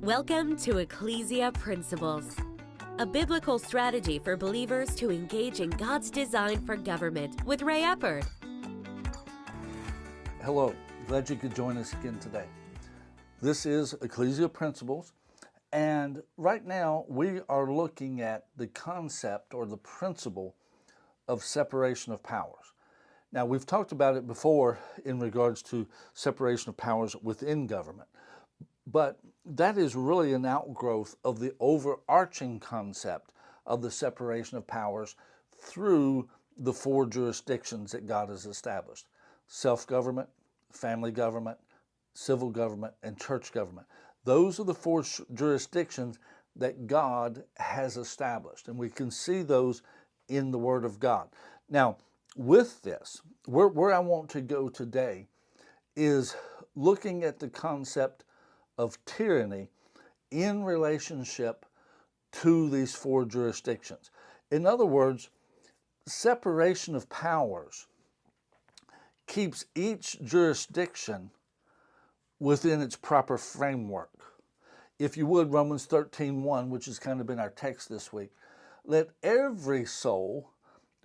Welcome to Ecclesia Principles, a biblical strategy for believers to engage in God's design for government with Ray Eppard. Hello, glad you could join us again today. This is Ecclesia Principles, and right now we are looking at the concept or the principle of separation of powers. Now, we've talked about it before in regards to separation of powers within government, but that is really an outgrowth of the overarching concept of the separation of powers through the four jurisdictions that God has established: self-government, family government, civil government, and church government. Those are the four jurisdictions that God has established, and we can see those in the Word of God. Now, with this, where I want to go today is looking at the concept of tyranny in relationship to these four jurisdictions. In other words, separation of powers keeps each jurisdiction within its proper framework. If you would, Romans 13:1, which has kind of been our text this week, let every soul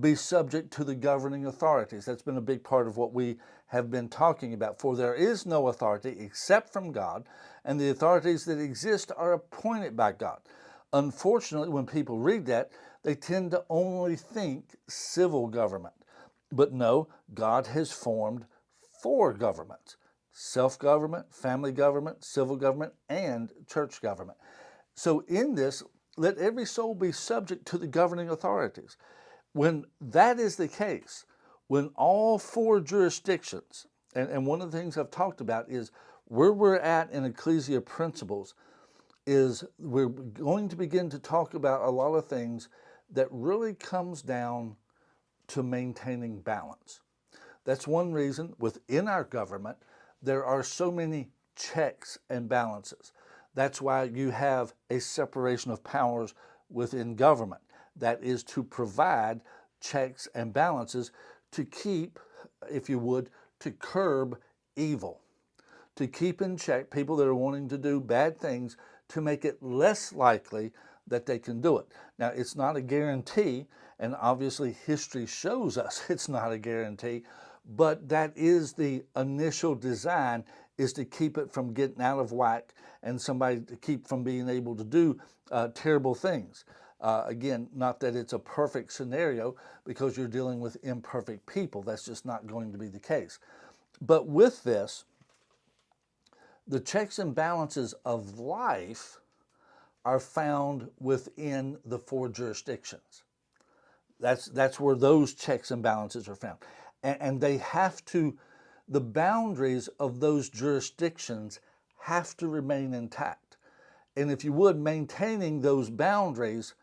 be subject to the governing authorities. That's been a big part of what we have been talking about. For there is no authority except from God, and the authorities that exist are appointed by God. Unfortunately, when people read that, they tend to only think civil government. But no, God has formed four governments: self-government, family government, civil government, and church government. So in this, let every soul be subject to the governing authorities. When that is the case, when all four jurisdictions, and one of the things I've talked about is where we're at in Ecclesia Principles is we're going to begin to talk about a lot of things that really comes down to maintaining balance. That's one reason within our government there are so many checks and balances. That's why you have a separation of powers within government. That is to provide checks and balances to keep, if you would, to curb evil, to keep in check people that are wanting to do bad things, to make it less likely that they can do it. Now, it's not a guarantee, and obviously history shows us it's not a guarantee, but that is the initial design, is to keep it from getting out of whack and somebody to keep from being able to do terrible things. Again, not that it's a perfect scenario because you're dealing with imperfect people. That's just not going to be the case. But with this, the checks and balances of life are found within the four jurisdictions. That's where those checks and balances are found. And they have to, the boundaries of those jurisdictions have to remain intact. And if you would, maintaining those boundaries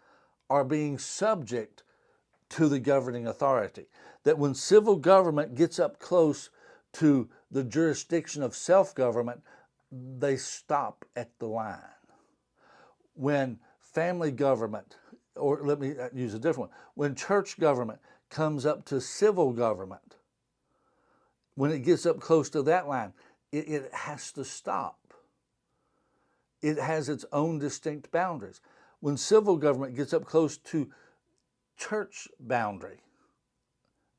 are being subject to the governing authority. That when civil government gets up close to the jurisdiction of self-government, they stop at the line. When family government, or let me use a different one, when church government comes up to civil government, when it gets up close to that line, it has to stop. It has its own distinct boundaries. When civil government gets up close to church boundary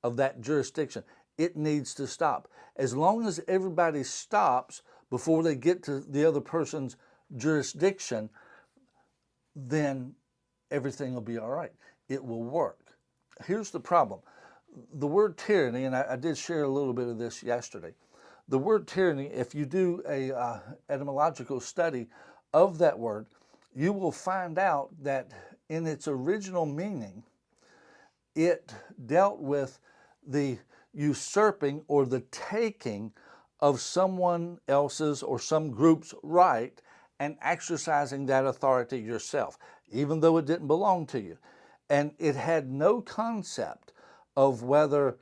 of that jurisdiction, it needs to stop. As long as everybody stops before they get to the other person's jurisdiction, then everything will be all right. It will work. Here's the problem. The word tyranny, and I did share a little bit of this yesterday. The word tyranny, if you do a etymological study of that word, you will find out that in its original meaning, it dealt with the usurping or the taking of someone else's or some group's right and exercising that authority yourself, even though it didn't belong to you. And it had no concept of whether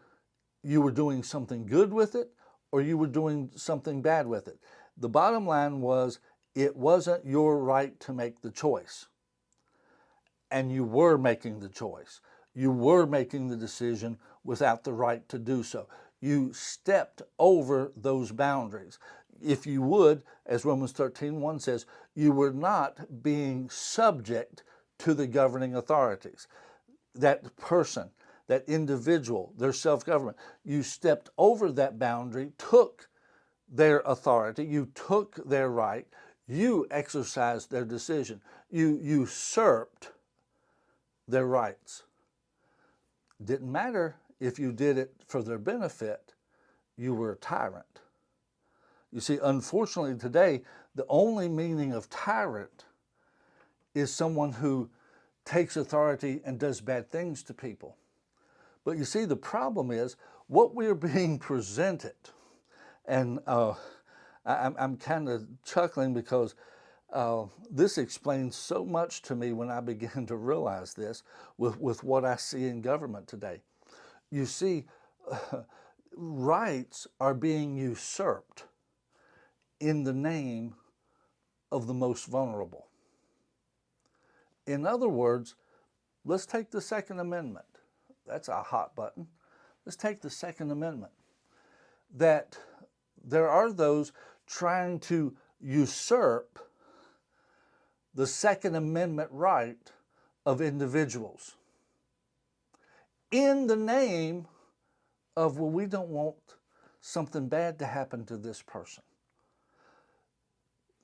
you were doing something good with it or you were doing something bad with it. The bottom line was, it wasn't your right to make the choice. And you were making the choice. You were making the decision without the right to do so. You stepped over those boundaries. if you would, as Romans 13:1 says, you were not being subject to the governing authorities. That person, that individual, their self-government, you stepped over that boundary, took their authority, you took their right, you exercised their decision, you usurped their rights. Didn't matter if you did it for their benefit, you were a tyrant. You see, unfortunately today, the only meaning of tyrant is someone who takes authority and does bad things to people. But you see, the problem is what we're being presented, and I'm kind of chuckling because this explains so much to me when I began to realize this with what I see in government today. You see, rights are being usurped in the name of the most vulnerable. In other words, let's take the Second Amendment. That's a hot button. Let's take the Second Amendment. That there are those trying to usurp the Second Amendment right of individuals in the name of, well, we don't want something bad to happen to this person.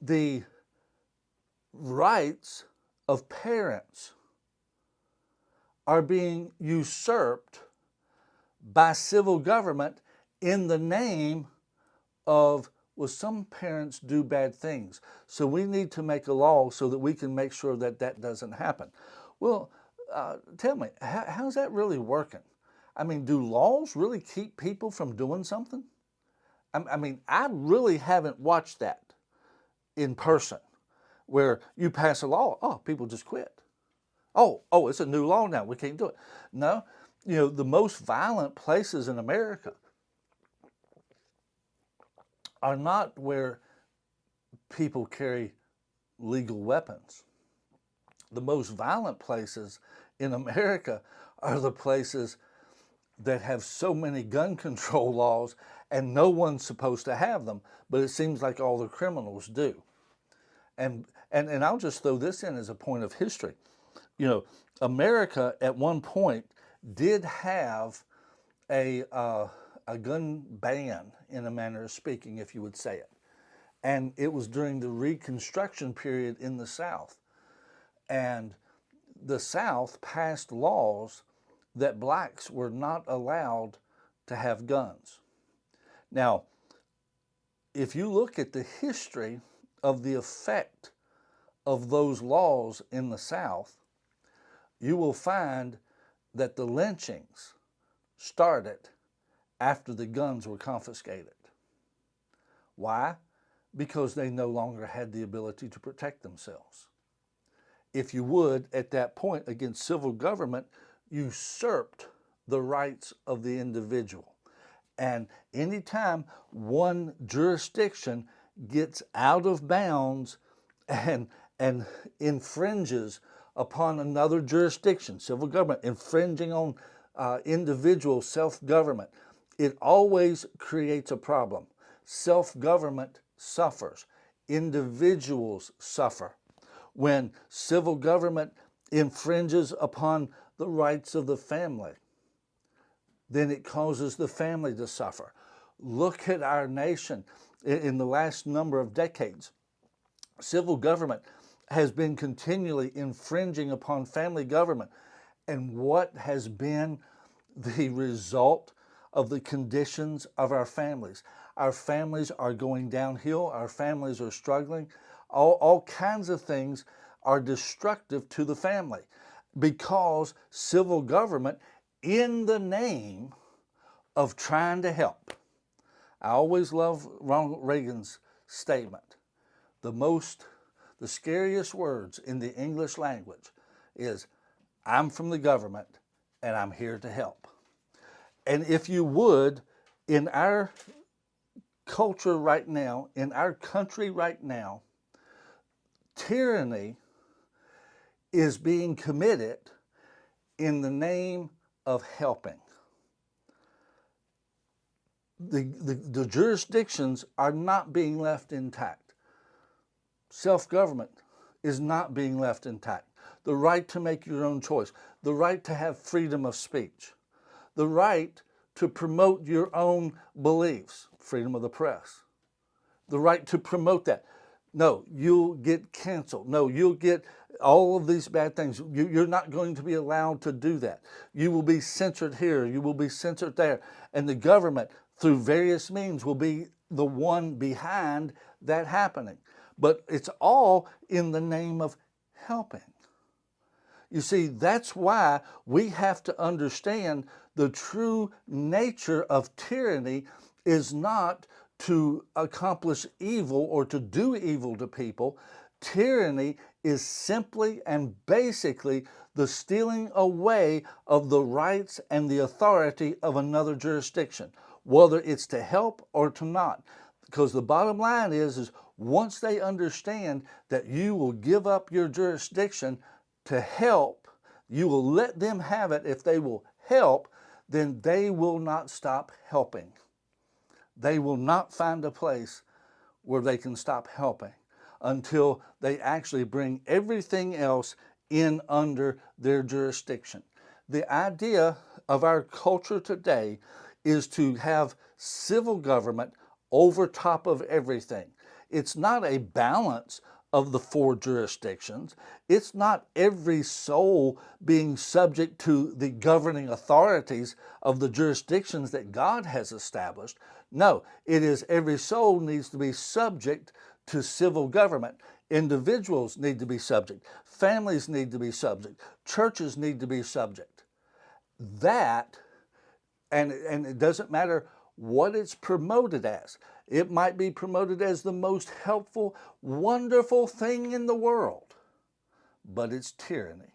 The rights of parents are being usurped by civil government in the name of, well, some parents do bad things, so we need to make a law so that we can make sure that that doesn't happen. Well, tell me, how's that really working? I mean, do laws really keep people from doing something? I mean, I really haven't watched that in person, where you pass a law, oh, people just quit. Oh, it's a new law now, we can't do it. No, you know, the most violent places in America are not where people carry legal weapons. The most violent places in America are the places that have so many gun control laws and no one's supposed to have them, but it seems like all the criminals do. And I'll just throw this in as a point of history. You know, America at one point did have a gun ban, in a manner of speaking, if you would say it. And it was during the Reconstruction period in the South. And the South passed laws that blacks were not allowed to have guns. Now, if you look at the history of the effect of those laws in the South, you will find that the lynchings started after the guns were confiscated. Why? Because they no longer had the ability to protect themselves. If you would, at that point, again, civil government usurped the rights of the individual. And anytime one jurisdiction gets out of bounds and infringes upon another jurisdiction, civil government infringing on individual self-government, it always creates a problem. Self-government suffers. Individuals suffer. When civil government infringes upon the rights of the family, then it causes the family to suffer. Look at our nation in the last number of decades. Civil government has been continually infringing upon family government. And what has been the result of the conditions of our families? Our families are going downhill. Our families are struggling. All kinds of things are destructive to the family because civil government, in the name of trying to help. I always love Ronald Reagan's statement. The scariest words in the English language is, I'm from the government and I'm here to help. And if you would, in our culture right now, in our country right now, tyranny is being committed in the name of helping. the jurisdictions are not being left intact. Self-government is not being left intact. The right to make your own choice, the right to have freedom of speech, the right to promote your own beliefs, freedom of the press, the right to promote that. No, you'll get canceled. No, you'll get all of these bad things. You're not going to be allowed to do that. You will be censored here. You will be censored there. And the government, through various means, will be the one behind that happening. But it's all in the name of helping. You see, that's why we have to understand the true nature of tyranny is not to accomplish evil or to do evil to people. Tyranny is simply and basically the stealing away of the rights and the authority of another jurisdiction, whether it's to help or to not. Because the bottom line is once they understand that you will give up your jurisdiction to help, you will let them have it if they will help, then they will not stop helping. They will not find a place where they can stop helping until they actually bring everything else in under their jurisdiction. The idea of our culture today is to have civil government over top of everything. It's not a balance of the four jurisdictions. It's not every soul being subject to the governing authorities of the jurisdictions that God has established. No, it is every soul needs to be subject to civil government. Individuals need to be subject. Families need to be subject. Churches need to be subject. That, and it doesn't matter what it's promoted as. It might be promoted as the most helpful, wonderful thing in the world, but it's tyranny.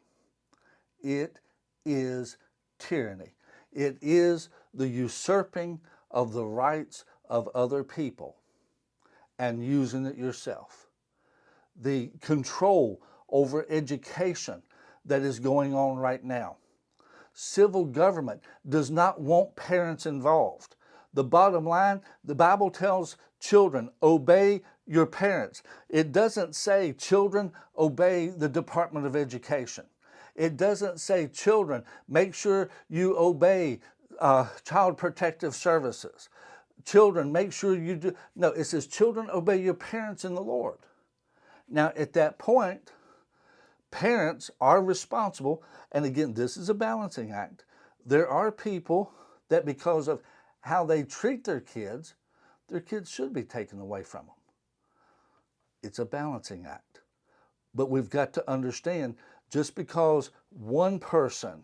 It is tyranny. It is the usurping of the rights of other people and using it yourself. The control over education that is going on right now. Civil government does not want parents involved. The bottom line, the Bible tells children, obey your parents. It doesn't say children, obey the Department of Education. It doesn't say children, make sure you obey Child Protective Services. Children, make sure you do. No, it says children, obey your parents in the Lord. Now, at that point, parents are responsible. And again, this is a balancing act. There are people that because of how they treat their kids should be taken away from them. It's a balancing act. But we've got to understand, just because one person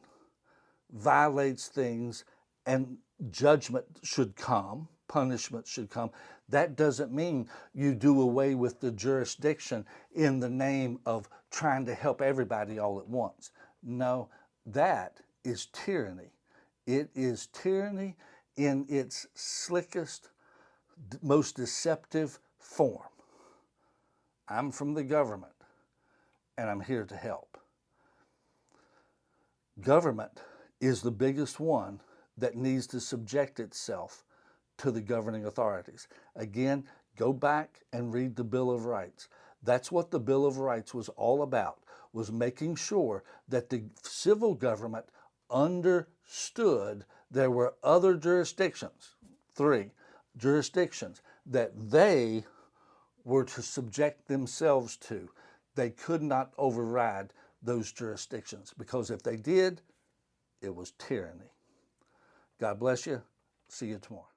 violates things and judgment should come, punishment should come, that doesn't mean you do away with the jurisdiction in the name of trying to help everybody all at once. No, that is tyranny. It is tyranny in its slickest, most deceptive form. I'm from the government, and I'm here to help. Government is the biggest one that needs to subject itself to the governing authorities. Again, go back and read the Bill of Rights. That's what the Bill of Rights was all about, was making sure that the civil government understood there were other jurisdictions, 3 jurisdictions, that they were to subject themselves to. They could not override those jurisdictions, because if they did, it was tyranny. God bless you. See you tomorrow.